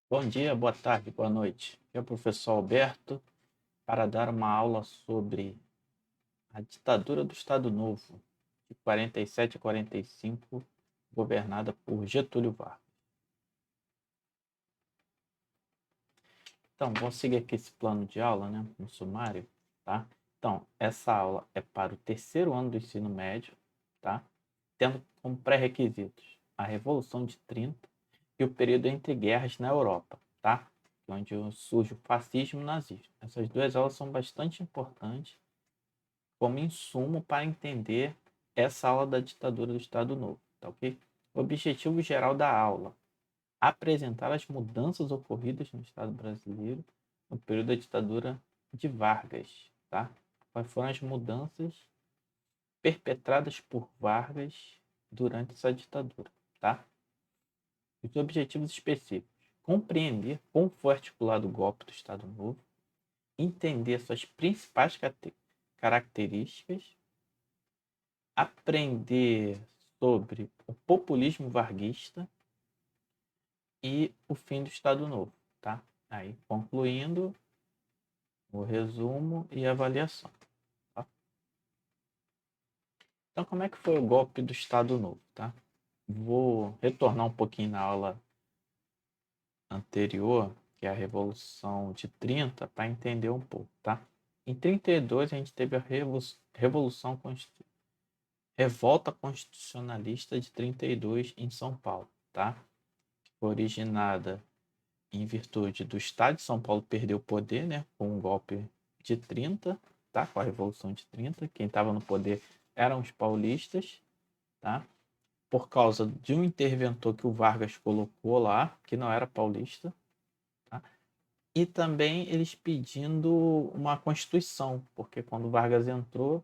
Bom dia, boa tarde, boa noite. Aqui é o professor Alberto para dar uma aula sobre a ditadura do Estado Novo, de 47 a 45, governada por Getúlio Vargas. Então, vou seguir aqui esse plano de aula, né, no sumário, tá? Então, essa aula é para o terceiro ano do ensino médio, tá? Tendo como pré-requisitos a Revolução de 30 e o período entre guerras na Europa, tá? Onde surge o fascismo e o nazismo. Essas duas aulas são bastante importantes como insumo para entender essa aula da ditadura do Estado Novo, tá ok? O objetivo geral da aula: apresentar as mudanças ocorridas no Estado brasileiro no período da ditadura de Vargas, tá? Quais foram as mudanças perpetradas por Vargas durante essa ditadura, tá? Os objetivos específicos: compreender como foi articulado o golpe do Estado Novo, entender suas principais características, aprender sobre o populismo varguista e o fim do Estado Novo, tá? Aí, concluindo o resumo e avaliação, tá? Então, como é que foi o golpe do Estado Novo, tá? Vou retornar um pouquinho na aula anterior, que é a Revolução de 30, para entender um pouco, tá? Em 32 a gente teve a Revolta Constitucionalista de 32 em São Paulo, tá? Originada em virtude do Estado de São Paulo perder o poder, né, com o golpe de 30, tá? Com a Revolução de 30, quem estava no poder eram os paulistas, tá? Por causa de um interventor que o Vargas colocou lá, que não era paulista, tá? E também eles pedindo uma constituição, porque quando o Vargas entrou,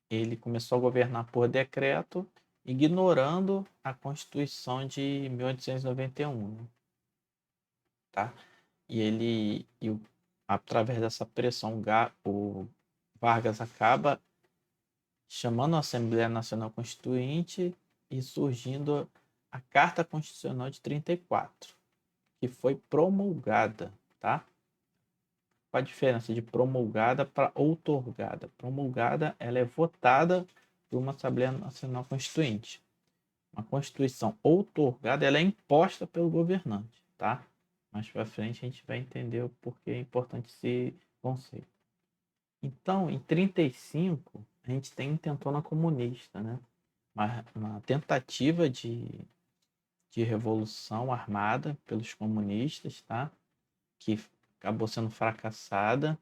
ele começou a governar por decreto, ignorando a Constituição de 1891, né? Tá? Através dessa pressão, o Vargas acaba chamando a Assembleia Nacional Constituinte e surgindo a Carta Constitucional de 34, que foi promulgada, tá? Qual a diferença de promulgada para outorgada? Promulgada, ela é votada por uma Assembleia Nacional Constituinte. Uma Constituição outorgada, ela é imposta pelo governante, tá? Mais para frente a gente vai entender o porquê é importante esse conceito. Então, em 35, a gente tem intentona comunista, né? Uma tentativa de revolução armada pelos comunistas, tá? Que acabou sendo fracassada,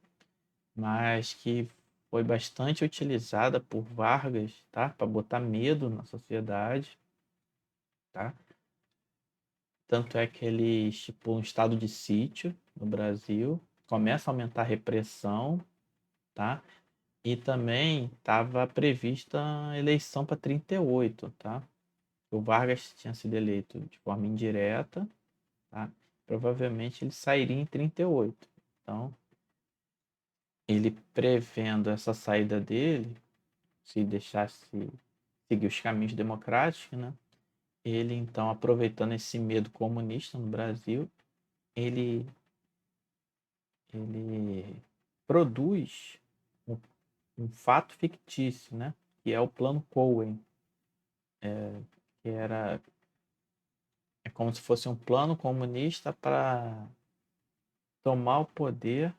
mas que foi bastante utilizada por Vargas, tá? Para botar medo na sociedade, tá? Tanto é que ele estipula um estado de sítio no Brasil, começa a aumentar a repressão, tá? E também estava prevista a eleição para 38, tá? O Vargas tinha sido eleito de forma indireta, tá? Provavelmente ele sairia em 38. Então, ele prevendo essa saída dele, se deixasse seguir os caminhos democráticos, né? Ele então, aproveitando esse medo comunista no Brasil, ele ele produz um fato fictício, né? Que é o Plano Cohen, que é como se fosse um plano comunista para tomar o poder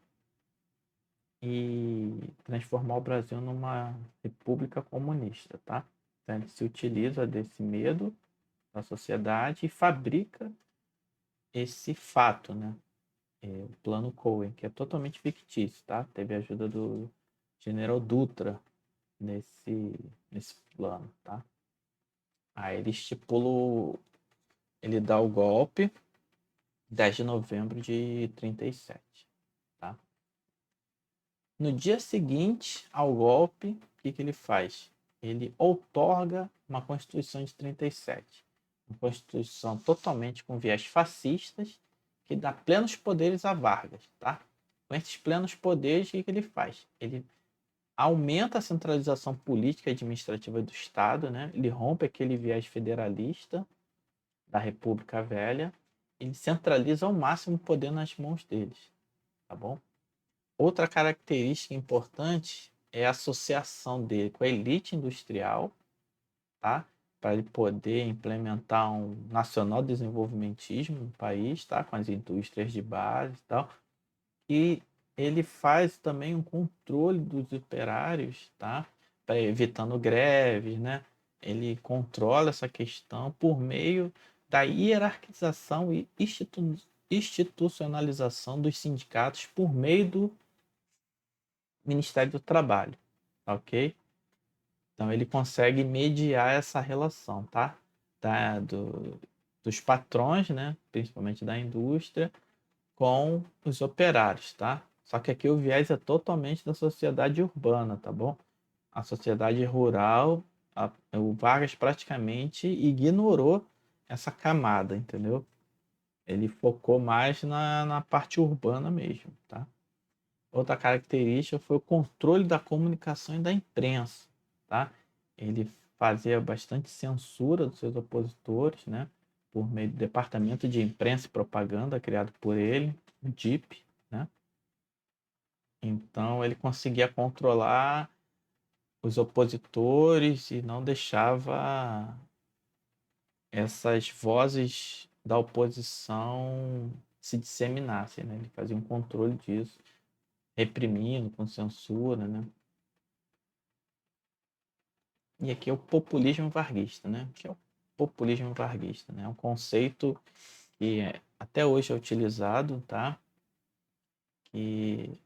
e transformar o Brasil numa república comunista, tá? Então ele se utiliza desse medo da sociedade e fabrica esse fato, né? O Plano Cohen, que é totalmente fictício, tá? Teve a ajuda do General Dutra nesse plano, tá? Aí ele estipula, ele dá o golpe 10 de novembro de 37, tá? No dia seguinte ao golpe, o que ele faz? Ele outorga uma Constituição de 37, uma Constituição totalmente com viés fascistas, que dá plenos poderes a Vargas, tá? Com esses plenos poderes, o que ele faz? Ele aumenta a centralização política e administrativa do Estado, né? Ele rompe aquele viés federalista da República Velha ele centraliza ao máximo o poder nas mãos deles, tá bom? Outra característica importante é a associação dele com a elite industrial, tá? Para ele poder implementar um nacional desenvolvimentismo no país, tá? Com as indústrias de base e tal. E ele faz também um controle dos operários, tá? Evitando greves, né? Ele controla essa questão por meio da hierarquização e institucionalização dos sindicatos por meio do Ministério do Trabalho, ok? Então ele consegue mediar essa relação, tá? Dos patrões, né? Principalmente da indústria, com os operários, tá? Só que aqui o viés é totalmente da sociedade urbana, tá bom? A sociedade rural, o Vargas praticamente ignorou essa camada, entendeu? Ele focou mais na parte urbana mesmo, tá? Outra característica foi o controle da comunicação e da imprensa, tá? Ele fazia bastante censura dos seus opositores, né? Por meio do Departamento de Imprensa e Propaganda, criado por ele, o DIP, né? Então ele conseguia controlar os opositores e não deixava essas vozes da oposição se disseminassem, né? Ele fazia um controle disso, reprimindo, com censura, né? E aqui é o populismo varguista, né? Que é o populismo varguista, né? É um conceito que até hoje é utilizado, tá? Que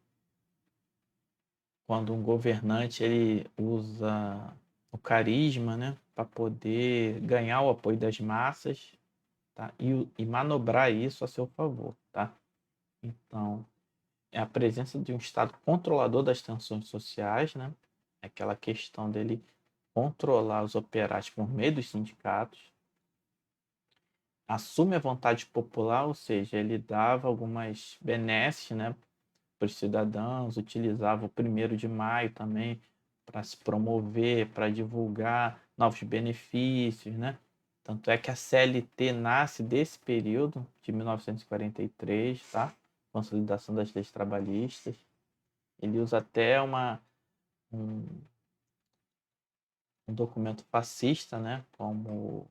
quando um governante ele usa o carisma, né, para poder ganhar o apoio das massas, tá? E manobrar isso a seu favor, tá? Então, é a presença de um Estado controlador das tensões sociais, né? Aquela questão dele controlar os operários por meio dos sindicatos, assume a vontade popular, ou seja, ele dava algumas benesses, né, para os cidadãos, utilizava o 1º de maio também para se promover, para divulgar novos benefícios, né? Tanto é que a CLT nasce desse período, de 1943, tá? Consolidação das leis trabalhistas. Ele usa até um, um documento fascista, né? Como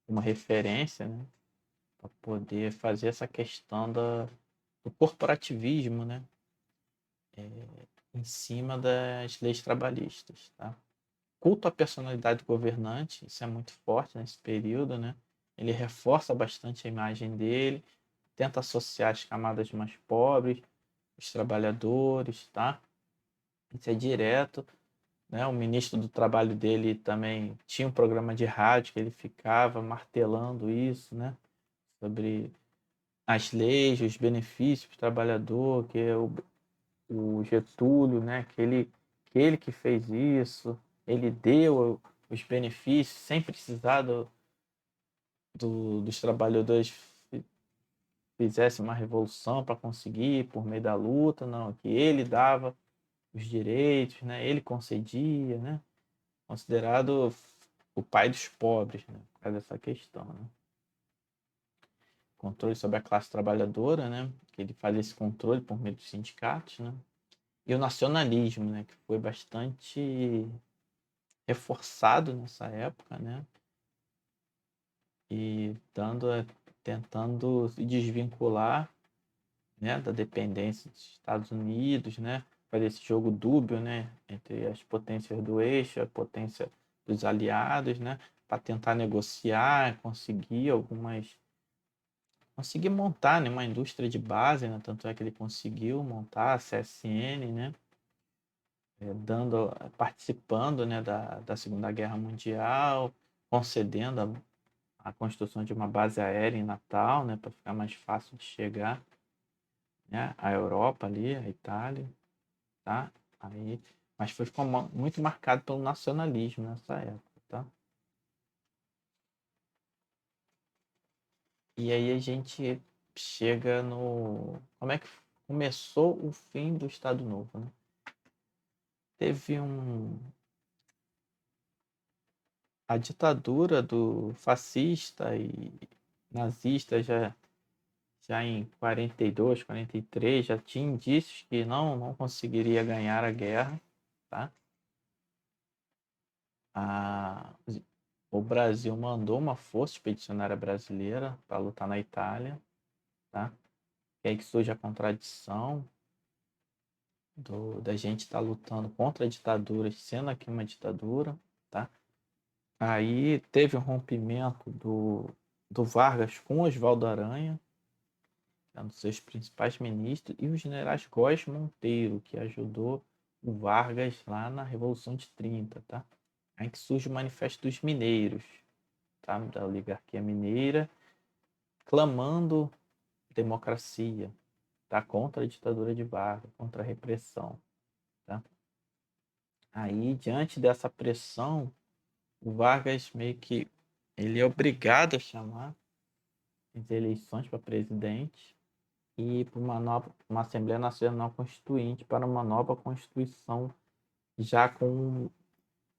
uma referência, né? Para poder fazer essa questão do corporativismo, né? Em cima das leis trabalhistas, tá? Culto à personalidade do governante, isso é muito forte nesse período, né? Ele reforça bastante a imagem dele, tenta associar as camadas mais pobres, os trabalhadores, tá? Isso é direto, né? O ministro do trabalho dele também tinha um programa de rádio que ele ficava martelando isso, né? Sobre as leis, os benefícios para o trabalhador, que é o Getúlio, né? Que ele que fez isso, ele deu os benefícios sem precisar dos trabalhadores fizessem uma revolução para conseguir por meio da luta, não, que ele dava os direitos, né? Ele concedia, né? Considerado o pai dos pobres, né? Por causa dessa questão, né? Controle sobre a classe trabalhadora, né? Que ele fazia esse controle por meio dos sindicatos, né? E o nacionalismo, né? Que foi bastante reforçado nessa época, né? E tentando se desvincular, né, da dependência dos Estados Unidos, né? Fazer esse jogo dúbio, né, entre as potências do eixo, a potência dos aliados, né, para tentar negociar, conseguir montar, né, uma indústria de base, né? Tanto é que ele conseguiu montar a CSN, né? Participando, né, da Segunda Guerra Mundial, concedendo a construção de uma base aérea em Natal, né, para ficar mais fácil de chegar, né, à Europa ali, a Itália, tá? Aí, mas ficou muito marcado pelo nacionalismo nessa época, tá? E aí a gente chega no como é que começou o fim do Estado Novo, né? Teve a ditadura do fascista e nazista já já em 42, 43, já tinha indícios que não conseguiria ganhar a guerra, tá? O Brasil mandou uma força expedicionária brasileira para lutar na Itália, tá? E aí que surge a contradição da gente estar lutando contra a ditadura, sendo aqui uma ditadura, tá? Aí teve um rompimento do Vargas com Oswaldo Aranha, que é um dos seus principais ministros, e os generais Góes Monteiro, que ajudou o Vargas lá na Revolução de 30, tá? Aí que surge o Manifesto dos Mineiros, tá? Da oligarquia mineira, clamando democracia, tá? Contra a ditadura de Vargas, contra a repressão, tá? Aí, diante dessa pressão, o Vargas meio que ele é obrigado a chamar as eleições para presidente e para uma Assembleia Nacional Constituinte para uma nova Constituição já com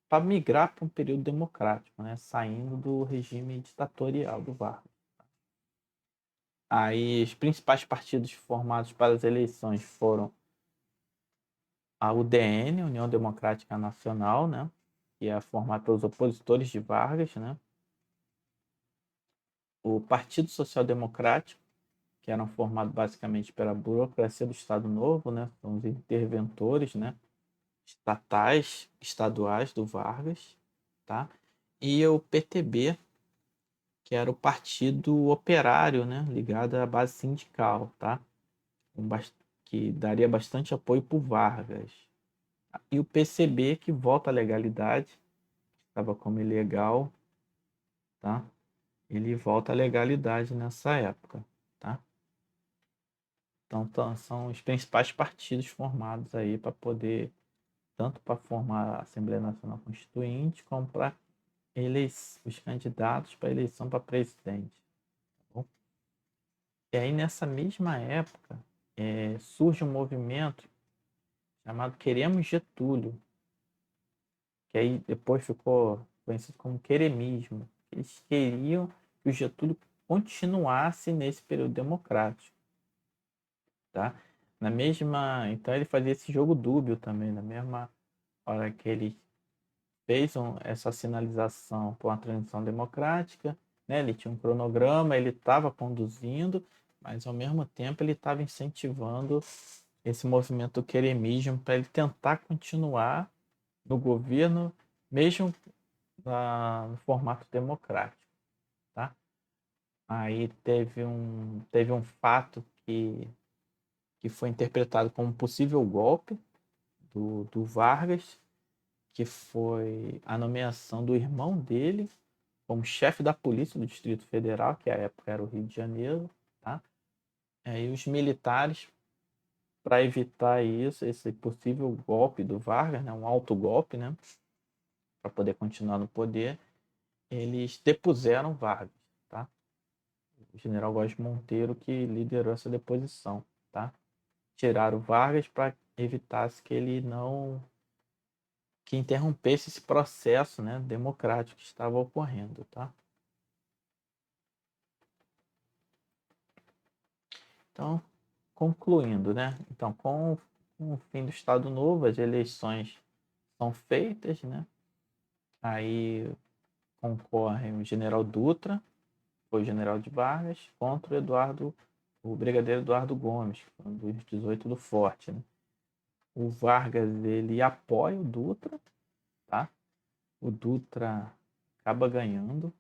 para migrar para um período democrático, né? Saindo do regime ditatorial do Vargas. Aí os principais partidos formados para as eleições foram a UDN, União Democrática Nacional, né? Que é formada pelos opositores de Vargas, né? O Partido Social Democrático, que eram formados basicamente pela burocracia do Estado Novo, né? São os interventores, né? Estatais, estaduais do Vargas, tá? E o PTB, que era o Partido Operário, né? Ligado à base sindical, tá? Que daria bastante apoio para o Vargas. E o PCB, que volta à legalidade, estava como ilegal, tá? Ele volta à legalidade nessa época, tá? Então são os principais partidos formados aí para poder, tanto para formar a Assembleia Nacional Constituinte, como para os candidatos para eleição para presidente. Tá bom? E aí nessa mesma época surge um movimento chamado Queremos Getúlio, que aí depois ficou conhecido como queremismo. Eles queriam que o Getúlio continuasse nesse período democrático, tá? Então ele fazia esse jogo dúbio também, na mesma hora que ele fez essa sinalização para uma transição democrática, né? Ele tinha um cronograma, ele estava conduzindo, mas ao mesmo tempo ele estava incentivando esse movimento do queremismo para ele tentar continuar no governo, mesmo no formato democrático, tá? Aí teve um fato que foi interpretado como um possível golpe do Vargas, que foi a nomeação do irmão dele como chefe da polícia do Distrito Federal, que à época era o Rio de Janeiro, tá? E os militares, para evitar isso, esse possível golpe do Vargas, né, um autogolpe, né, para poder continuar no poder, eles depuseram Vargas, tá? O general Góes Monteiro que liderou essa deposição, tá? Tiraram Vargas para evitar que ele não que interrompesse esse processo, né, democrático que estava ocorrendo, tá? Então, concluindo, né? Então, com o fim do Estado Novo, as eleições são feitas, né? Aí concorre o general Dutra, foi o general de Vargas, contra o brigadeiro Eduardo Gomes, um dos 18 do Forte, né? O Vargas, ele apoia o Dutra, tá? O Dutra acaba ganhando,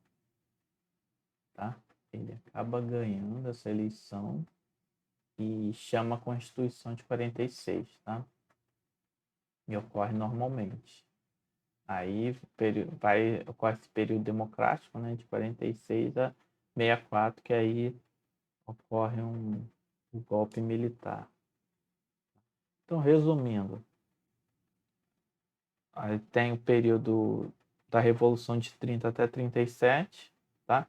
tá? Ele acaba ganhando essa eleição e chama a Constituição de 46, tá? E ocorre normalmente. Aí ocorre esse período democrático, né, de 46 a 64, que aí ocorre um golpe militar. Então, resumindo, aí tem o período da Revolução de 30 até 37, tá?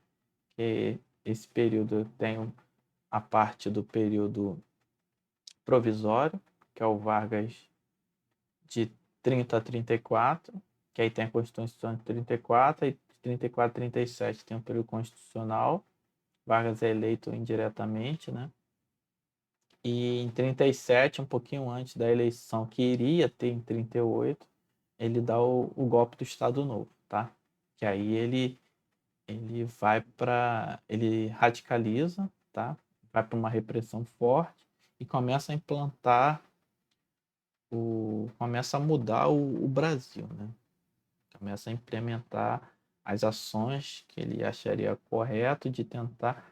Que esse período tem a parte do período provisório, que é o Vargas de 30 a 34, que aí tem a Constituição de 34, e de 34 a 37 tem o período constitucional, Vargas é eleito indiretamente, né? E em 37, um pouquinho antes da eleição que iria ter em 38, ele dá o golpe do Estado Novo, tá? Que aí ele vai para, ele radicaliza, tá? Vai para uma repressão forte e começa a implantar começa a mudar o Brasil, né? Começa a implementar as ações que ele acharia correto de tentar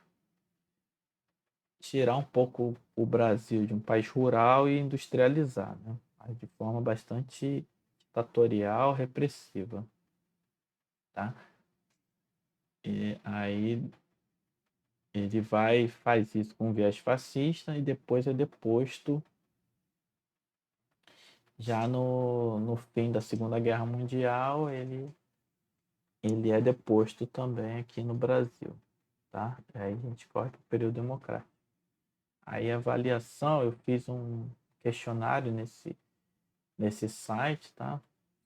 tirar um pouco o Brasil de um país rural e industrializar, né? Mas de forma bastante ditatorial, repressiva, tá? E aí ele vai faz isso com viés fascista e depois é deposto já no fim da Segunda Guerra Mundial, ele é deposto também aqui no Brasil, tá? Aí a gente corre para o período democrático. Aí a avaliação, eu fiz um questionário nesse site, tá?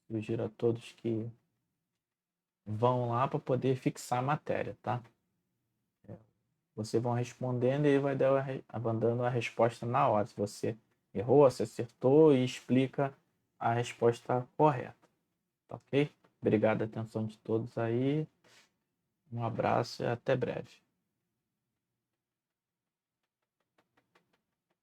Sugiro a todos que vão lá para poder fixar a matéria, tá? Vocês vão respondendo e ele vai dando a resposta na hora. Se você errou, se acertou e explica a resposta correta, tá ok? Obrigado a atenção de todos aí. Um abraço e até breve.